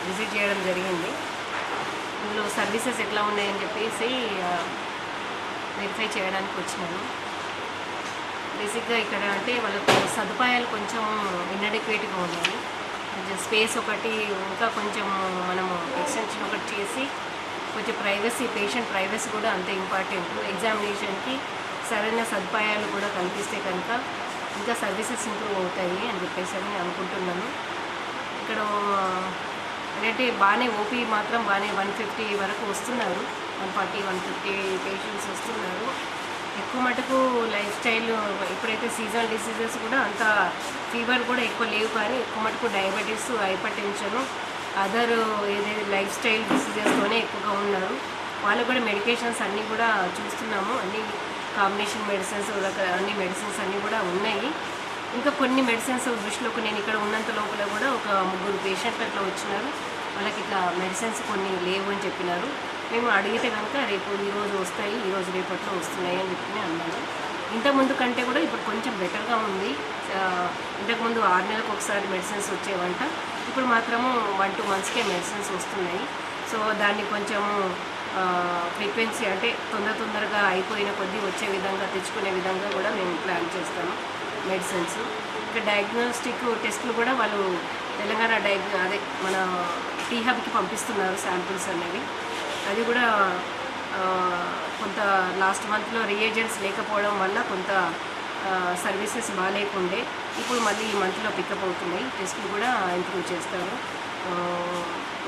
Visit చేయడం జరిగింది. ఇందులో సర్వీసెస్ ఎట్లా ఉన్నాయని చెప్పేసి వెరిఫై చేయడానికి వచ్చినాను. బేసిక్గా ఇక్కడ అంటే వాళ్ళకు సదుపాయాలు కొంచెం ఇన్అడెక్వేట్గా ఉన్నాయి. కొంచెం స్పేస్ ఒకటి ఇంకా కొంచెం మనము ఎక్స్టెన్షన్ ఒకటి చేసి కొంచెం ప్రైవసీ, పేషెంట్ ప్రైవసీ కూడా అంతే ఇంపార్టెంట్. ఎగ్జామినేషన్కి సరైన సదుపాయాలు కూడా కల్పిస్తే కనుక ఇంకా సర్వీసెస్ ఇంప్రూవ్ అవుతాయి అని చెప్పేసి నేను అనుకుంటున్నాను. ఇక్కడ ఏంటంటే బాగానే ఓపీ మాత్రం బాగానే 150 వరకు వస్తున్నారు, 140-150 పేషెంట్స్ వస్తున్నారు. ఎక్కువ మటుకు లైఫ్ స్టైల్ ఇప్పుడైతే సీజనల్ డిసీజెస్ కూడా అంత ఫీవర్ కూడా ఎక్కువ లేవు, కానీ ఎక్కువ మటుకు డయాబెటీస్, హైపర్ టెన్షన్, అదర్ ఏదైతే లైఫ్ స్టైల్ డిసీజెస్తోనే ఎక్కువగా ఉన్నారు. వాళ్ళు కూడా మెడికేషన్స్ అన్నీ కూడా చూస్తున్నాము, అన్ని కాంబినేషన్ మెడిసిన్స్, అన్ని మెడిసిన్స్ అన్నీ కూడా ఉన్నాయి. ఇంకా కొన్ని మెడిసిన్స్ దృష్టిలోకి నేను ఇక్కడ ఉన్నంత లోపల కూడా ఒక 3 పేషెంట్లు అట్లా వచ్చినారు. వాళ్ళకి ఇట్లా మెడిసిన్స్ కొన్ని లేవు అని చెప్పినారు. మేము అడిగితే కనుక రేపు ఈరోజు వస్తాయి, ఈరోజు రేపట్లో వస్తున్నాయి అని చెప్పి అన్నాను. ఇంతకుముందు కంటే కూడా ఇప్పుడు కొంచెం బెటర్గా ఉంది. ఇంతకుముందు 6 నెలలకు ఒకసారి మెడిసిన్స్ వచ్చేవంట, ఇప్పుడు మాత్రము 1-2 మంత్స్కే మెడిసిన్స్ వస్తున్నాయి. సో దాన్ని కొంచెము ఫ్రీక్వెన్సీ అంటే తొందరగా అయిపోయిన కొద్దీ వచ్చే విధంగా తెచ్చుకునే విధంగా కూడా మేము ప్లాన్ చేస్తాము మెడిసిన్స్. ఇంకా డయాగ్నోస్టిక్ టెస్టులు కూడా వాళ్ళు తెలంగాణ అదే మన టీ హబ్కి పంపిస్తున్నారు శాంపిల్స్ అనేవి. అది కూడా కొంత లాస్ట్ మంత్లో రియేజెంట్స్ లేకపోవడం వల్ల కొంత సర్వీసెస్ బాగాలేకుండే, ఇప్పుడు మళ్ళీ ఈ మంత్లో పికప్ అవుతున్నాయి. టెస్టులు కూడా ఇంప్రూవ్ చేస్తారు.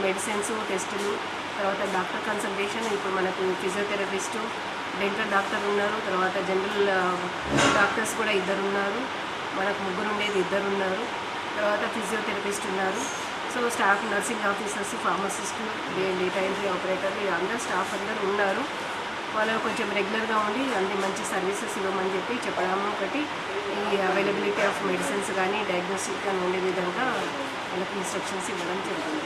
మెడిసిన్స్, టెస్టులు, తర్వాత డాక్టర్ కన్సల్టేషన్. ఇప్పుడు మనకు ఫిజియోథెరపిస్టు, డెంటల్ డాక్టర్ ఉన్నారు, తర్వాత జనరల్ డాక్టర్స్ కూడా 2 ఉన్నారు, మనకు 3 ఉండేది 2 ఉన్నారు, తర్వాత ఫిజియోథెరపిస్ట్ ఉన్నారు. సో స్టాఫ్, నర్సింగ్ ఆఫీసర్స్, ఫార్మసిస్టులు, డేటా ఎంట్రీ ఆపరేటర్లు, అందరూ స్టాఫ్ అందరూ ఉన్నారు. వాళ్ళు కొంచెం రెగ్యులర్గా ఉండి అన్ని మంచి సర్వీసెస్ ఇవ్వమని చెప్పి చెప్పడం ఒకటి, ఈ అవైలబిలిటీ ఆఫ్ మెడిసిన్స్ కానీ డయాగ్నోస్టిక్ కానీ ఉండే విధంగా వాళ్ళకి ఇన్స్ట్రక్షన్స్ ఇవ్వడం జరుగుతుంది.